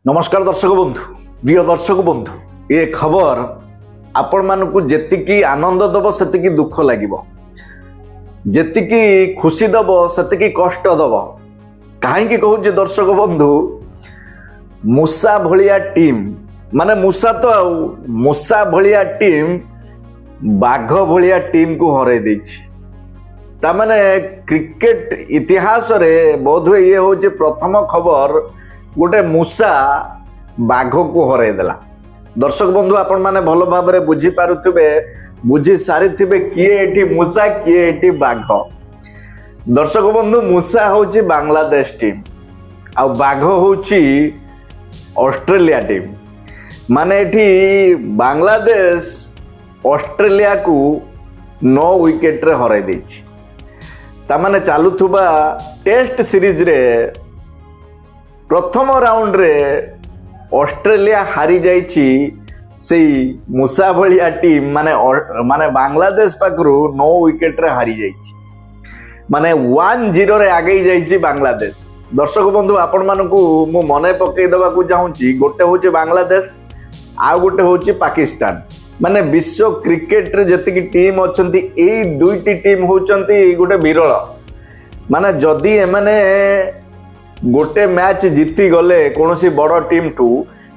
नमस्कार दर्शक बंधु प्रिय दर्शक बंधु ये खबर आपण मानकु जेतिकी आनंद दब सेतिकी दुख लागिबो जेतिकी खुशी दब सेतिकी कष्ट दब काहेकि कहूचे दर्शक बंधु मूसा भलिया टीम माने मूसा तो मूसा भलिया टीम बाघ भलिया टीम को हरै दैछि तामाने क्रिकेट इतिहास रे बोधवे ये होचे प्रथम खबर गोटे मूसा बाघ को हरै देला। दर्शक बंधु आपण माने भलो भाव रे बुझी पारुथिबे बुझी सारिथिबे किए एठी मूसा किए एठी बाघ। दर्शक बंधु मूसा होची बांग्लादेश टीम आ बाघ होची ऑस्ट्रेलिया टीम माने एठी बांग्लादेश ऑस्ट्रेलिया को 9 विकेट रे हरै दैछि तामाने चालुथुबा टेस्ट सीरीज रे प्रथम राउंड रे ऑस्ट्रेलिया हारी जाइछि सेई मूसा भलिया टीम माने बांग्लादेश पाखरु 9 विकेट रे हारी जाइछि माने 1-0 रे आगे जाइछि बांग्लादेश। दर्शक बंधु आपण मानकु मु मने पकई देबा को चाहूछि गोटे होछि बांग्लादेश आ गोटे होछि पाकिस्तान माने विश्व क्रिकेट रे जतिकी टीम अछंती एई दुईटी टीम होचंती गोटे विरल माने जदी एमाने गोटे मैच जीति गले कौनसी बड़ टीम टू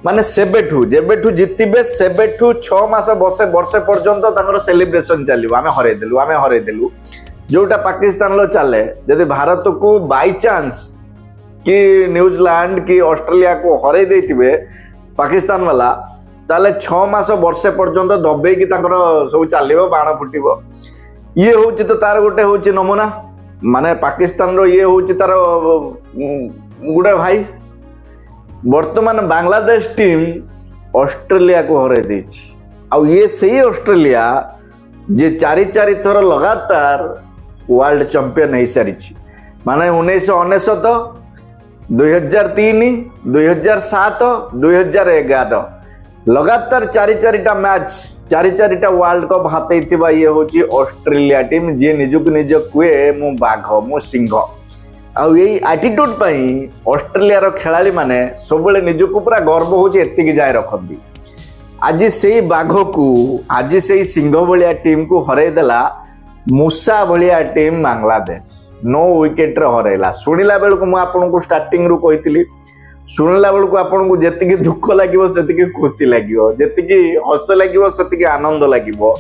माने सेबेठू जेबेठू जीतिबे सेबेठू 6 मास वर्षे पर्यंत तांकर सेलिब्रेशन चलिबो आमे हरै देलु जोटा पाकिस्तान लो चले यदि भारत को बाय चांस कि न्यूजीलैंड कि ऑस्ट्रेलिया को हरै देथिबे पाकिस्तान वाला ताले 6 मास वर्षे पर्यंत दबे कि तांकर सब चलिबो बाण फुटिबो ये होची तो तार गोटे होची नमूना माने पाकिस्तान रो ये होची तार गुडे भाई वर्तमान बांग्लादेश टीम ऑस्ट्रेलिया को हरै दैछि आ ये सही ऑस्ट्रेलिया जे 4 थर लगातार वर्ल्ड चैंपियन हो सारी माने 1999 2003 2007 2011 लगातार 4 मैच 4 वर्ल्ड कप हाथै थिबा ये होची ऑस्ट्रेलिया टीम जे निजुक निज कुए मु बाघ मु सिंह आ यही एटीट्यूड पई ऑस्ट्रेलिया रो खेलाड़ी माने सबले निजुक पूरा गर्व होची एतिकी जाय रखंदी आज सेही बाघ को आज सेही सिंह भलिया टीम को हरै देला मूसा भलिया टीम बांग्लादेश 9 विकेट रे हरैला। सुनिला बेल को मु आपन को स्टार्टिंग रु कहितली सुनिला बेल को आपन को जेतिकी दुख लागिवो सेतिकी खुशी लागिवो जेतिकी हस लागिवो सेतिकी आनंद लागिवो।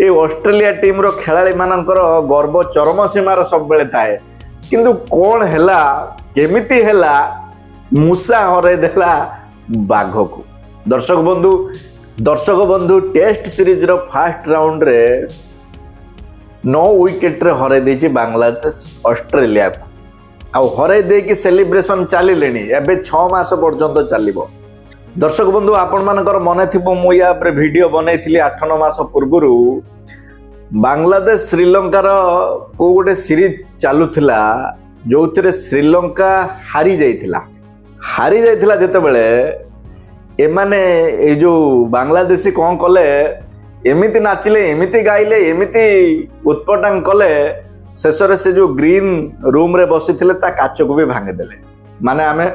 ए ऑस्ट्रेलिया टीम रो खेलाड़ी मानकर गर्व चरम सीमा रो सब बेले थाए किंतु कोन हैला केमिति हैला मूसा हरै देला बाघ को। दर्शक बंधु test series row first round रे 9 विकेट रे हरै दैछि बांग्लादेश ऑस्ट्रेलिया को आ हरै दे कि सेलिब्रेशन चली लेनी एबे 6 मास पर्यंत चलिबो। दर्शक बंधु आपण मानकर मने थिबो मु या पर वीडियो बनैथिली 8-9 मास पूर्वरु बांग्लादेश श्रीलंका रो को गोटे सीरीज चालुथिला जोथिरे श्रीलंका हारी जाइथिला जेते बेले एमाने ए जो बांग्लादेशी कोन कले एमिति नाचिले एमिति गाइले एमिति उत्पटांग कले शेषरे से जो ग्रीन रूम रे बसी थिले ता काच को भी भांगे देले माने आमे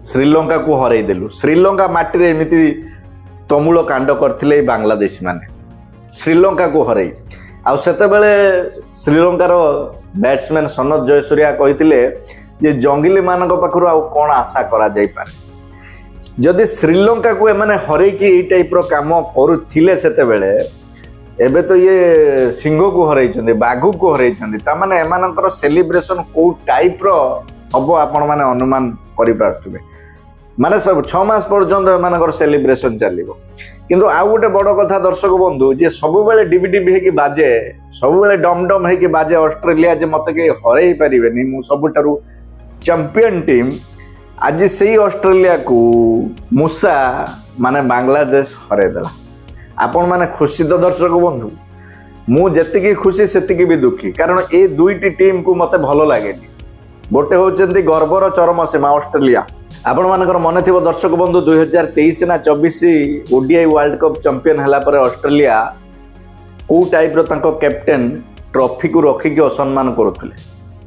श्रीलंका को हरै देलु। श्रीलंका माटी रे एमिति तमुलो कांड करथिले बांग्लादेशी माने श्रीलंका को हरै आ सेते बेले श्रीलंका रो बैट्समैन सनत जयसूर्या कहिथिले जे जंगली मानक पाखरु आ कोन आशा करा जाई पारे जदि श्रीलंका को एमाने हरै कि ए टाइप रो काम करूथिले सेते बेले एबे तो ये सिंह को हरैछन्ते बाघ को हरैछन्ते ता माने एमानकर सेलिब्रेशन को टाइप रो हबो आपण माने अनुमान करि पारथुबे माने सब 6 मास पर्यंत एमानकर सेलिब्रेशन चलिबो। किंतु आ गोटे बड़ कथा दर्शक बंधु जे सब बेले डिबिडिबि हे कि बाजे सब बेले डम डम हे कि बाजे ऑस्ट्रेलिया जे मते के हरै परिबेनी मु सबटारु चैंपियन टीम आज सेही ऑस्ट्रेलिया को मूसा माने बांग्लादेश हरै देला। आपण माने खुशी तो दर्शक बंधु मु जेतिकी खुशी सेतिकी भी दुखी कारण ए दुईटी टीम को मते भलो लागेनी गोटे होचंती गर्वर चरम सीमा ऑस्ट्रेलिया आपण मानकर मने थिबो दर्शक बंधु 2023 ना 24 ओडीआई वर्ल्ड कप चैंपियन हला पर ऑस्ट्रेलिया को टाइप रो तांको कैप्टेन ट्रॉफी को रखी के असम्मान करूथले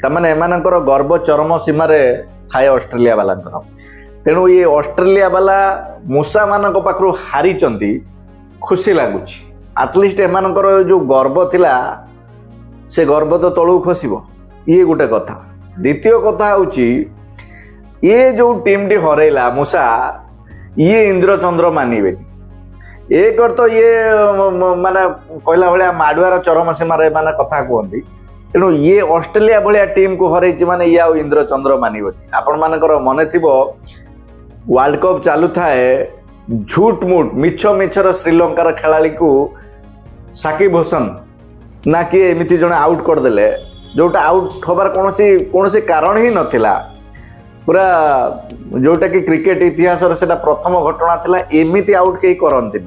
ता माने एमानकर गर्व चरम सीमा रे थाए ऑस्ट्रेलिया वाला तेणु ये ऑस्ट्रेलिया वाला मूषा मान पाखु हारी खुशी लगुच आटलिस्ट एमानकर जो गर्व थिला से गर्व तो तलू खसब ये गोटे कथा। द्वितीय कथा हूँ ये जो टीम टी हरैला मूषा ये इंद्रचंद्र मानवे एक तो ये माने कहला भाया माडुआर चरम सीमार माने कथा कहते तेणु ये ऑस्ट्रेलिया भाया टीम को हर माने ये आउ इंद्रचंद्र मानवनी। आपण मानकर मन थी वर्ल्ड कप चालू थाए झूठ मूठ मिछ मिछर श्रीलंकार खेलाड़ी को साकिब हुसैन ना किए एमती जड़े आउट करदे जोटा आउट हबार कौन कारण ही नथिला पूरा जोटा कि क्रिकेट इतिहास से प्रथम घटना थिला एमती आउट कहीं करती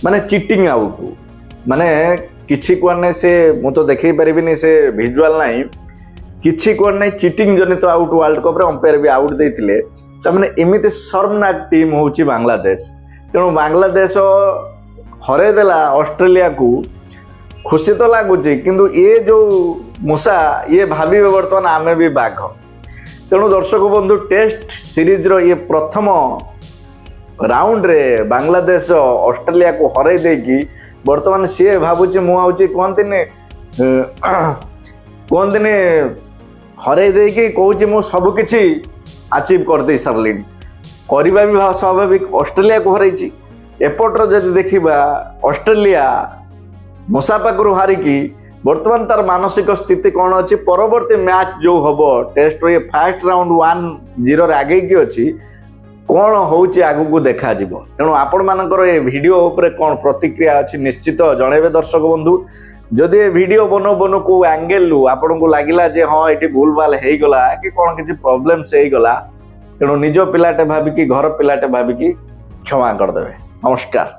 माने चिटिंग आउट माने किछि कोने से मु तो देखई परिबिनी से विजुअल नहीं किछि कोने चिटिंग जनित आउट वर्ल्ड कप रे अंपायर भी आउट देथिले तमाने एमती शर्मनाक टीम होची बांग्लादेश। तेणु बांग्लादेश हरे देला ऑस्ट्रेलिया को खुशी तो लगुच किंतु ये जो मूषा ये भावी बर्तमान आमे भी बाघ। तेणु दर्शक बंधु टेस्ट सीरीज रो ये प्रथम राउंड रे बांग्लादेश ऑस्ट्रेलिया को हरै देकी बर्तमान सी भावुची मुझे कहते हरै देकी कहूँ मु सबकि अचीव कर दे सारे करवा भी स्वाभाविक ऑस्ट्रेलिया को हरई एपटर जब देखा ऑस्ट्रेलिया मूषा पाखु हारिकी बर्तमान तार मानसिक स्थिति कौन अच्छी परवर्ती मैच जो हम टेस्ट ये फास्ट राउंड 1-0 आगे की अच्छी कौन होची आगु को देखा जीवो। तेणु आपण मानकर ये वीडियो उपरे कौन प्रतिक्रिया अच्छी निश्चित जनइबे दर्शक बंधु। जदि ये वीडियो बनो बनो को एंगल लु आपन को लागिला जे हाँ ये भूल भाल हो गला कि कौन किसी प्रॉब्लम्स हो गला तेणु निज पिलाटे भाविकी घर पिलाटे भाविकी क्षमा करदेवे। नमस्कार।